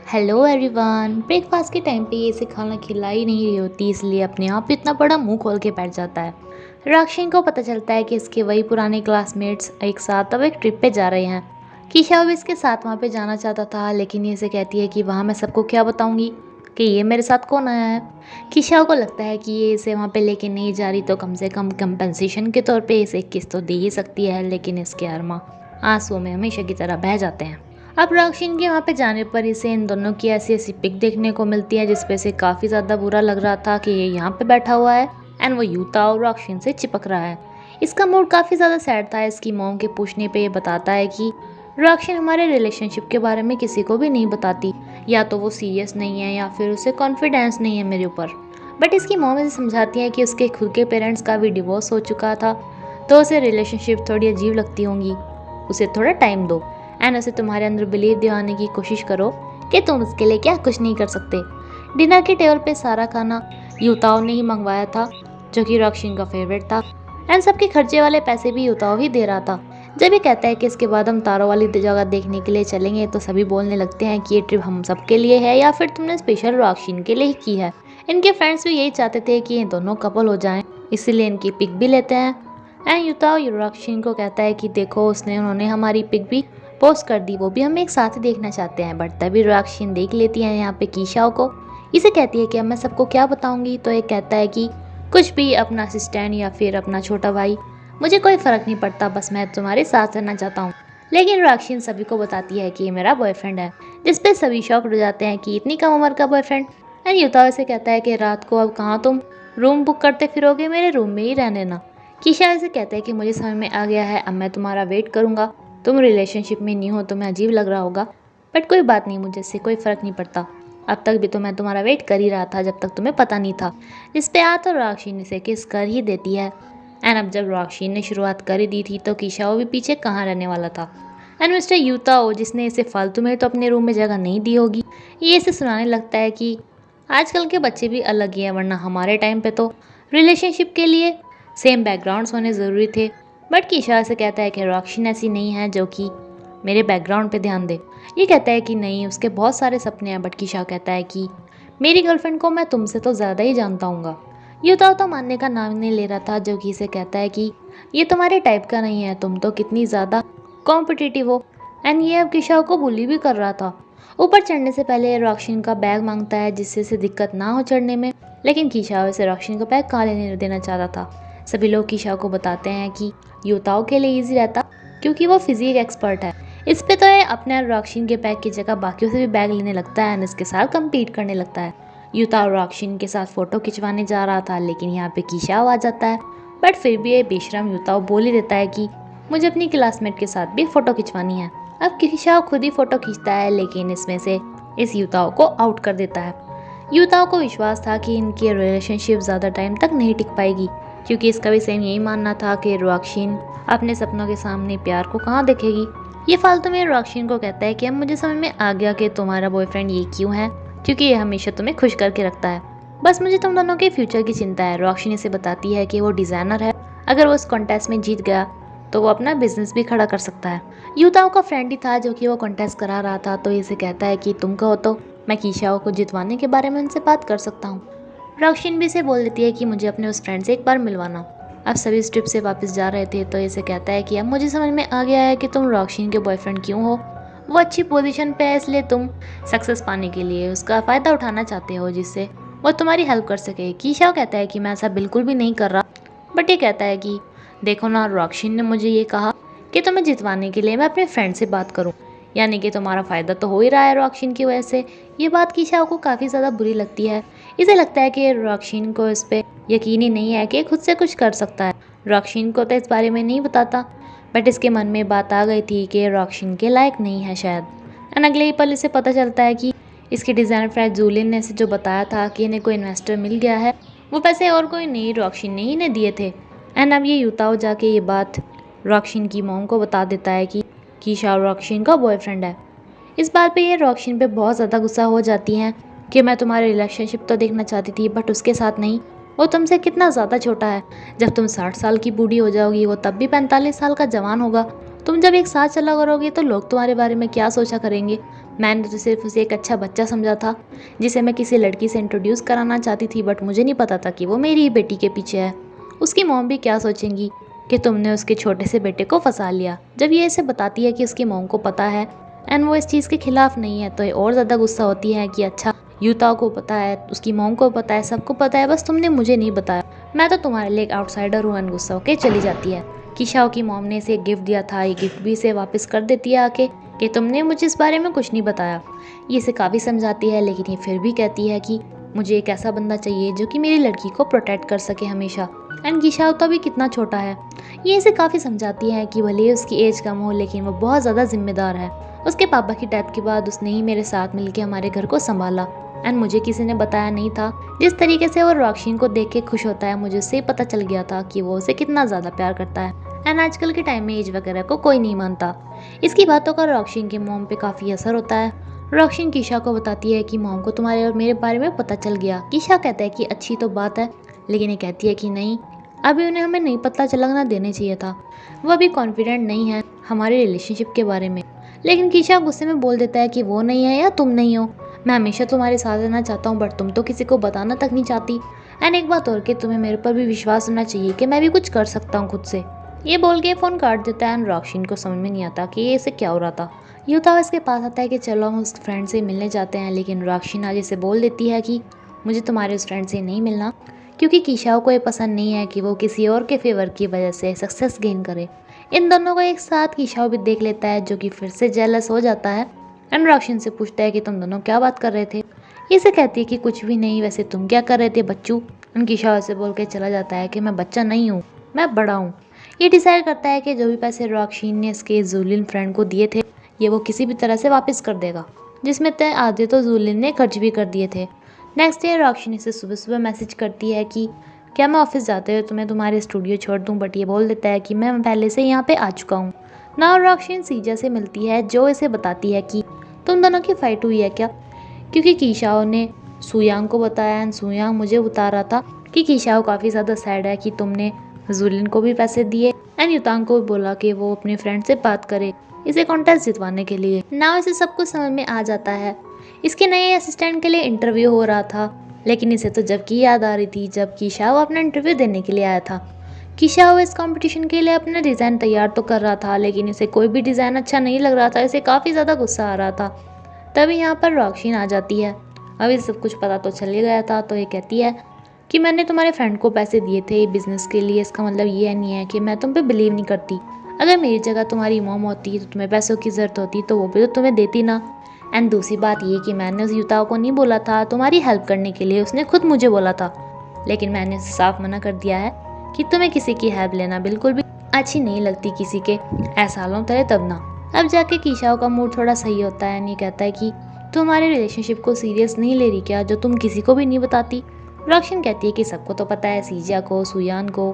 Hello everyone. Breakfast के time पे ये इसे खाना खिला ही नहीं रही होती, इसलिए अपने आप इतना बड़ा मुंह खोल के बैठ जाता है। राक्षिन को पता चलता है कि इसके वही पुराने क्लासमेट्स एक साथ अब एक ट्रिप पे जा रहे हैं। कीशा भी इसके साथ वहाँ पे जाना चाहता था, लेकिन ये इसे कहती है कि वहाँ मैं सबको क्या बताऊंगी कि ये मेरे साथ कौन आया है। कीशा को लगता है कि ये इसे वहाँ पे लेके नहीं जा रही तो कम से कम कंपनसेशन के तौर पे इसे एक किस्त तो दे ही सकती है, लेकिन इसके अरमा आंसुओं में हमेशा की तरह बह जाते हैं। अब राक्षिन के वहाँ पे जाने पर इसे इन दोनों की ऐसी ऐसी पिक देखने को मिलती है जिसपे इसे काफ़ी ज़्यादा बुरा लग रहा था कि ये यहाँ पे बैठा हुआ है एंड वो यूताओ राक्षिन से चिपक रहा है। इसका मूड काफ़ी ज़्यादा सैड था। इसकी मॉम के पूछने पे ये बताता है कि राक्षिन हमारे रिलेशनशिप के बारे में किसी को भी नहीं बताती, या तो वो सीरियस नहीं है या फिर उसे कॉन्फिडेंस नहीं है मेरे ऊपर। बट इसकी मॉम इसे समझाती है कि उसके खुद के पेरेंट्स का भी डिवोर्स हो चुका था, तो उसे रिलेशनशिप थोड़ी अजीब लगती होंगी, उसे थोड़ा टाइम दो एंड उसे तुम्हारे अंदर बिलीव दिलाने की कोशिश करो कि तुम उसके लिए क्या कुछ नहीं कर सकते। डिनर के टेबल पे सारा खाना यूताओ ने ही मंगवाया था, जो कि राक्षिन का फेवरेट था एंड सबके खर्चे वाले पैसे भी यूताओ ही दे रहा था। जब ये कहता है कि इसके बाद हम तारों वाली जगह देखने के लिए चलेंगे, तो सभी बोलने लगते हैं कि ये ट्रिप हम सबके लिए है या फिर तुमने स्पेशल राक्षिन के लिए ही की है। इनके फ्रेंड्स भी यही चाहते थे कि ये दोनों कपल हो जाएं, इसीलिए इनकी पिक भी लेते हैं। एंड यूताओ राक्षिन को कहता है कि देखो उन्होंने हमारी पिक भी पोस्ट कर दी, वो भी हम एक साथ ही देखना चाहते हैं। बट तभी राक्षिन देख लेती है यहाँ पे कीशाओ को। इसे कहती है कि अब मैं सबको क्या बताऊंगी, तो ये कहता है कि कुछ भी, अपना असिस्टेंट या फिर अपना छोटा भाई, मुझे कोई फ़र्क नहीं पड़ता, बस मैं तुम्हारे साथ रहना चाहता हूँ। लेकिन राक्षिन सभी को बताती है कि ये मेरा बॉयफ्रेंड है, जिसपे सभी शॉक हो जाते हैं कि इतनी कम उम्र का बॉयफ्रेंड। एंड यूताओ से कहता है कि रात को अब कहाँ तुम रूम बुक करते फिरोगे, मेरे रूम में ही रहने ना। कीशा से कहता है कि मुझे समझ में आ गया है, अब मैं तुम्हारा वेट करूँगा, तुम रिलेशनशिप में नहीं हो, तुम्हें अजीब लग रहा होगा, बट कोई बात नहीं, मुझे इससे कोई फ़र्क नहीं पड़ता। अब तक भी तो मैं तुम्हारा वेट कर ही रहा था जब तक तुम्हें पता नहीं था। इस पे आ तो राक्षिन इसे किस कर ही देती है। एंड अब जब राक्षिन ने शुरुआत कर ही दी थी तो कीशाओ भी पीछे कहाँ रहने वाला था। एंड मिस्टर यूताओ, जिसने इसे फालतू में तो अपने रूम में जगह नहीं दी होगी, ये इसे सुनाने लगता है कि आजकल के बच्चे भी अलग ही हैं, वरना हमारे टाइम पे तो रिलेशनशिप के लिए सेम बैकग्राउंड्स होने ज़रूरी थे। बट कीशा से कहता है कि राक्षिन ऐसी नहीं है जो कि मेरे बैकग्राउंड पे ध्यान दे। ये कहता है कि नहीं, उसके बहुत सारे सपने हैं। बट कीशा कहता है कि मेरी गर्लफ्रेंड को मैं तुमसे तो ज़्यादा ही जानता हूँगा। यूताओ तो मानने का नाम नहीं ले रहा था, जो कि इसे कहता है कि ये तुम्हारे टाइप का नहीं है, तुम तो कितनी ज़्यादा कॉम्पिटिटिव हो। एंड ये अब कीशा को बुली भी कर रहा था। ऊपर चढ़ने से पहले राक्षिन का बैग मांगता है, जिससे इसे दिक्कत ना हो चढ़ने में, लेकिन कीशा इसे राक्षिन का बैग कहाँ लेने देना चाहता था। सभी लोग कीशा को बताते हैं कि यूताओ के लिए ईजी रहता क्योंकि वो फिजिक एक्सपर्ट है। इस पे तो ये अपने राक्षिन के बैग की जगह बाकियों से भी बैग लेने लगता है एंड इसके साथ कम्पीट करने लगता है। यूताओ राक्षिन के साथ फ़ोटो खिंचवाने जा रहा था, लेकिन यहाँ पे कीशाओ आ जाता है। बट फिर भी ये बेशरम यूताओ बोल ही देता है कि मुझे अपनी क्लासमेट के साथ भी फ़ोटो खिंचवानी है। अब कीशाओ खुद ही फ़ोटो खींचता है, लेकिन इसमें से इस यूताओ को आउट कर देता है। यूताओ को विश्वास था कि इनकी रिलेशनशिप ज़्यादा टाइम तक नहीं टिक पाएगी, क्योंकि इसका भी सेम यही मानना था कि राक्षिन अपने सपनों के सामने प्यार को कहाँ देखेगी। ये फालतू में राक्षिन को कहता है कि अब मुझे समझ में आ गया कि तुम्हारा बॉयफ्रेंड ये क्यों है, क्योंकि ये हमेशा तुम्हें खुश करके रखता है। बस मुझे तुम दोनों के फ्यूचर की चिंता है। राक्षिन इसे बताती है कि वो डिज़ाइनर है, अगर वो इस कॉन्टेस्ट में जीत गया तो वो अपना बिजनेस भी खड़ा कर सकता है। यूताओ का फ्रेंड ही था जो कि वो कॉन्टेस्ट करा रहा था, तो इसे कहता है कि तुम कहो तो मैं कीशाओ को जितवाने के बारे में उनसे बात कर सकता हूँ। राक्षिन भी इसे बोल देती है कि मुझे अपने उस फ्रेंड से एक बार मिलवाना। अब सभी इस ट्रिप से वापस जा रहे थे, तो इसे कहता है कि अब मुझे समझ में आ गया है कि तुम राक्षिन के बॉयफ्रेंड क्यों हो। वो अच्छी पोजीशन पे है, इसलिए तुम सक्सेस पाने के लिए उसका फ़ायदा उठाना चाहते हो, जिससे वो तुम्हारी हेल्प कर सके। कीशाओ कहता है कि मैं ऐसा बिल्कुल भी नहीं कर रहा। बट ये कहता है कि देखो ना, राक्षिन ने मुझे ये कहा कि तुम्हें जितवाने के लिए मैं अपने फ्रेंड से बात करूं, यानी कि तुम्हारा फ़ायदा तो हो ही रहा है राक्षिन की वजह से। ये बात कीशाओ को काफ़ी ज़्यादा बुरी लगती है। इसे लगता है कि राक्षिन को इस पर यकीन ही नहीं है कि खुद से कुछ कर सकता है। राक्षिन को तो इस बारे में नहीं बताता, बट इसके मन में बात आ गई थी कि राक्षिन के लायक नहीं है शायद। एंड अगले ही पल इसे पता चलता है कि इसके डिज़ाइनर फ्रेंड जूलिन ने इसे जो बताया था कि इन्हें कोई इन्वेस्टर मिल गया है, वो पैसे और कोई नहीं, राक्षिन ने ही इन्हें दिए थे। एंड अब ये यूताओ जाके ये बात राक्षिन की मॉम को बता देता है कि कीशा राक्षिन का बॉयफ्रेंड है। इस बात पे ये राक्षिन पे बहुत ज़्यादा गुस्सा हो जाती हैं कि मैं तुम्हारे रिलेशनशिप तो देखना चाहती थी, बट उसके साथ नहीं। वो तुमसे कितना ज़्यादा छोटा है, जब तुम 60 साल की बूढ़ी हो जाओगी वो तब भी 45 साल का जवान होगा, तुम जब एक साथ चला करोगे तो लोग तुम्हारे बारे में क्या सोचा करेंगे। मैंने तो सिर्फ उसे एक अच्छा बच्चा समझा था जिसे मैं किसी लड़की से इंट्रोड्यूस कराना चाहती थी, बट मुझे नहीं पता था कि वो मेरी ही बेटी के पीछे है। उसकी मॉम भी क्या सोचेंगी कि तुमने उसके छोटे से बेटे को फंसा लिया। जब ये इसे बताती है कि उसकी मॉम को पता है एंड वो इस चीज़ के खिलाफ नहीं है, तो ये और ज़्यादा गुस्सा होती है कि अच्छा, युता को पता है, उसकी मॉम को पता है, सबको पता है, बस तुमने मुझे नहीं बताया, मैं तो तुम्हारे लिए एक आउटसाइडर हूँ। एंड गुस्सा होकर चली जाती है। किशाओ की मॉम ने इसे एक गिफ्ट दिया था, ये गिफ्ट भी इसे वापस कर देती है आके कि तुमने मुझे इस बारे में कुछ नहीं बताया। ये इसे काफ़ी समझाती है, लेकिन ये फिर भी कहती है कि मुझे एक ऐसा बंदा चाहिए जो कि मेरी लड़की को प्रोटेक्ट कर सके हमेशा। एंड किशाओ तो भी कितना छोटा है। ये इसे काफ़ी समझाती है कि भले ही उसकी एज कम हो, लेकिन वो बहुत ज़्यादा जिम्मेदार है। उसके पापा की डेथ के बाद उसने ही मेरे साथ मिलकर हमारे घर को संभाला एंड मुझे किसी ने बताया नहीं था। जिस तरीके से वो रॉक्शीन को देख के खुश होता है, मुझे उससे पता चल गया था कि वो उसे कितना ज़्यादा प्यार करता है। एंड आजकल के टाइम में एज वगैरह को कोई नहीं मानता। इसकी बातों का रॉक्शीन के मॉम पे काफ़ी असर होता है। रॉक्शीन कीशा को बताती है कि मॉम को तुम्हारे और मेरे बारे में पता चल गया। कीशा कहता है कि अच्छी तो बात है, लेकिन ये कहती है कि नहीं, अभी उन्हें हमें नहीं पता चलना देने चाहिए था। वो अभी कॉन्फिडेंट नहीं है हमारे रिलेशनशिप के बारे में। लेकिन कीशा गुस्से में बोल देता है कि वो नहीं है या तुम नहीं हो। मैं हमेशा तुम्हारे साथ रहना चाहता हूँ, बट तुम तो किसी को बताना तक नहीं चाहती। एंड एक बात और कि तुम्हें मेरे पर भी विश्वास होना चाहिए कि मैं भी कुछ कर सकता हूँ खुद से। ये बोल के फ़ोन काट देता है एंड रॉक्शीन को समझ में नहीं आता कि ये इसे क्या हो रहा था। युता इसके पास आता है कि चलो हम उस फ्रेंड से मिलने जाते हैं, लेकिन रॉक्शीन आज इसे बोल देती है कि मुझे तुम्हारे उस फ्रेंड से नहीं मिलना, क्योंकि कीशाओ को ये पसंद नहीं है कि वो किसी और के फेवर की वजह से सक्सेस गेन करे। इन दोनों को एक साथ कीशाओ भी देख लेता है, जो कि फिर से जेलस हो जाता है एंड रॉक्शीन से पूछता है कि तुम दोनों क्या बात कर रहे थे। इसे कहती है कि कुछ भी नहीं, वैसे तुम क्या कर रहे थे बच्चू। एंड कीशाओ से बोल के चला जाता है कि मैं बच्चा नहीं हूँ, मैं बड़ा हूँ। ये डिसाइड करता है कि जो भी पैसे रॉक्शीन ने इसके जूलिन फ्रेंड को दिए थे, ये वो किसी भी तरह से वापस कर देगा, जिसमें तय आधे तो जूलिन ने खर्च भी कर दिए थे। नेक्स्ट डे रॉक्शीन इसे सुबह सुबह मैसेज करती है कि क्या मैं ऑफिस जाते हुए तुम्हें तुम्हारे स्टूडियो छोड़ दूँ, बट ये बोल देता है कि मैं पहले से यहाँ पे आ चुका हूँ। नाउ रॉक्शीन सीजा से मिलती है, जो इसे बताती है कि तुम दोनों की फाइट हुई है क्या, क्योंकि कीशाओ ने सुयांग को बताया एंड सुयांग मुझे बता रहा था कि कीशाओ काफ़ी ज़्यादा सैड है कि तुमने जुलिन को भी पैसे दिए एंड युतांग को भी बोला कि वो अपने फ्रेंड से बात करे इसे कॉन्टेस्ट जितवाने के लिए। नाउ इसे सब कुछ समझ में आ जाता है। इसके नए असिस्टेंट के लिए इंटरव्यू हो रहा था, लेकिन इसे तो जब की याद आ रही थी जब कीशाओ अपना इंटरव्यू देने के लिए आया था। कीशाओ इस कंपटीशन के लिए अपना डिज़ाइन तैयार तो कर रहा था, लेकिन इसे कोई भी डिज़ाइन अच्छा नहीं लग रहा था। इसे काफ़ी ज़्यादा गुस्सा आ रहा था। तभी यहाँ पर रॉक्शीन आ जाती है। अभी सब कुछ पता तो चल ही गया था, तो ये कहती है कि मैंने तुम्हारे फ्रेंड को पैसे दिए थे बिजनेस के लिए। इसका मतलब ये नहीं है कि मैं तुम पे बिलीव नहीं करती। अगर मेरी जगह तुम्हारी मॉम होती तो तुम्हें पैसों की ज़रूरत होती तो वो भी तो तुम्हें देती ना। एंड दूसरी बात ये कि मैंने उस युताओं को नहीं बोला था तुम्हारी हेल्प करने के लिए, उसने खुद मुझे बोला था, लेकिन मैंने उसे साफ मना कर दिया है कि तुम्हें किसी की हेल्प लेना बिल्कुल भी अच्छी नहीं लगती, किसी के एहसानों तले तब ना। अब जाके कीशाओ का मूड थोड़ा सही होता है। नहीं कहता है कि तुम हमारे रिलेशनशिप को सीरियस नहीं ले रही क्या, जो तुम किसी को भी नहीं बताती। रॉक्शीन कहती है कि सबको तो पता है, सीजिया को, सुयान को।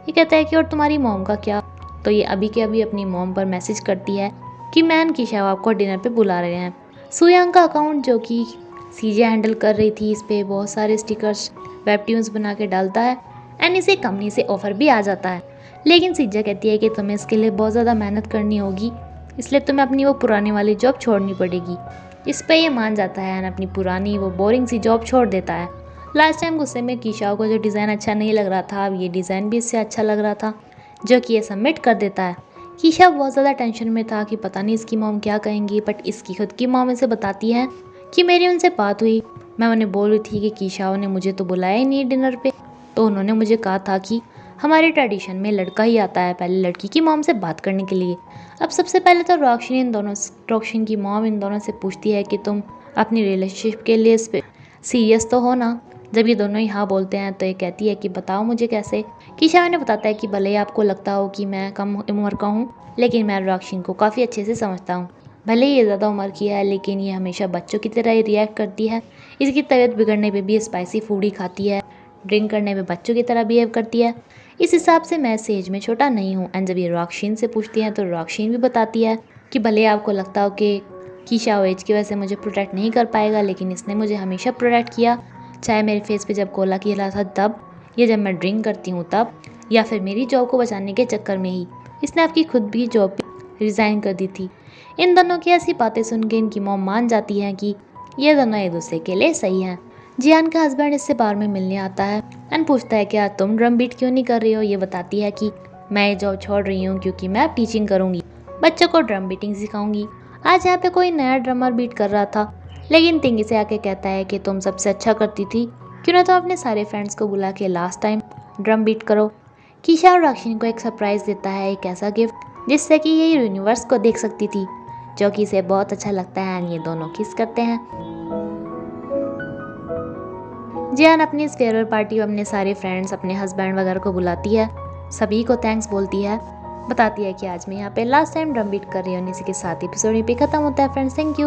ये कहता है कि और तुम्हारी मॉम का क्या। तो ये अभी के अभी अपनी मॉम पर मैसेज करती है कि मैन कीशाओ आपको डिनर पे बुला रहे हैं। सुयांग का अकाउंट जो कि सीजिया हैंडल कर रही थी, इस पे बहुत सारे स्टिकर्स वेबट्यून्स बना के डालता है एंड इसे कंपनी से ऑफर भी आ जाता है। लेकिन सीजिया कहती है कि तुम्हें इसके लिए बहुत ज़्यादा मेहनत करनी होगी, इसलिए तुम्हें अपनी वो पुरानी वाली जॉब छोड़नी पड़ेगी। इस पर ये मान जाता है एंड अपनी पुरानी वो बोरिंग सी जॉब छोड़ देता है। लास्ट टाइम गुस्से में कीशाओ को जो डिज़ाइन अच्छा नहीं लग रहा था, अब ये डिज़ाइन भी इससे अच्छा लग रहा था, जो कि ये सबमिट कर देता है। कीशा बहुत ज़्यादा टेंशन में था कि पता नहीं इसकी मॉम क्या कहेंगी, बट इसकी खुद की मॉम इसे बताती है कि मेरी उनसे बात हुई। मैं उन्हें बोल रही थी कि कीशाओ ने मुझे तो बुलाया ही नहीं डिनर पे, तो उन्होंने मुझे कहा था कि हमारे ट्रेडिशन में लड़का ही आता है पहले लड़की की मॉम से बात करने के लिए। अब सबसे पहले तो रॉक्शीन की मॉम इन दोनों से पूछती है कि तुम अपनी रिलेशनशिप के लिए सीरियस तो हो ना। जब ये दोनों ही हाँ बोलते हैं तो ये कहती है कि बताओ मुझे कैसे। कीशा उन्हें बताता है कि भले ही आपको लगता हो कि मैं कम उम्र का हूँ, लेकिन मैं रॉक्शीन को काफ़ी अच्छे से समझता हूँ। भले ही ये ज़्यादा उम्र की है, लेकिन ये हमेशा बच्चों की तरह ही रिएक्ट करती है। इसकी तबीयत बिगड़ने पे भी स्पाइसी फूड ही खाती है, ड्रिंक करने में बच्चों की तरह बिहेव करती है। इस हिसाब से मैं इस एज में छोटा नहीं हूँ। एंड जब ये रॉक्शीन से पूछती हैं तो रॉक्शीन भी बताती है कि भले आपको लगता हो कि कीशा एज की वजह से मुझे प्रोटेक्ट नहीं कर पाएगा, लेकिन इसने मुझे हमेशा प्रोटेक्ट किया, चाहे मेरे फेस पे जब कोला गिरा था तब, या जब मैं ड्रिंक करती हूँ तब, या फिर मेरी जॉब को बचाने के चक्कर में ही। इसने आपकी खुद भी जॉब रिज़ाइन कर दी थी। इन दोनों की ऐसी बातें सुन के इनकी मॉम मान जाती हैं कि ये दोनों एक दूसरे के लिए सही हैं। जियान का हस्बैंड इससे बार में मिलने आता है एंड पूछता है कि यार तुम ड्रम बीट क्यों नहीं कर रही हो। ये बताती है कि मैं ये जॉब छोड़ रही हूँ क्योंकि मैं अब टीचिंग करूँगी, बच्चों को ड्रम बीटिंग सिखाऊंगी। आज यहाँ पे कोई नया ड्रमर बीट कर रहा था, लेकिन टिंगी से आके कहता है कि तुम सबसे अच्छा करती थी, क्यों ना तुम अपने सारे फ्रेंड्स को बुला के लास्ट टाइम ड्रम बीट करो। कीशा और राक्षिनी को एक सरप्राइज देता है, एक ऐसा गिफ्ट जिससे कि ये यूनिवर्स को देख सकती थी, जो कि इसे बहुत अच्छा लगता है एंड ये दोनों किस करते हैं। जियान अपनी इस फेयरवेल पार्टी में अपने सारे फ्रेंड्स, अपने हस्बैंड वगैरह को बुलाती है, सभी को थैंक्स बोलती है, बताती है कि आज मैं यहाँ पे लास्ट टाइम ड्रम बीट कर रही हूँ। इसी के साथ एपिसोड पे खत्म होता है फ्रेंड्स। Thank you.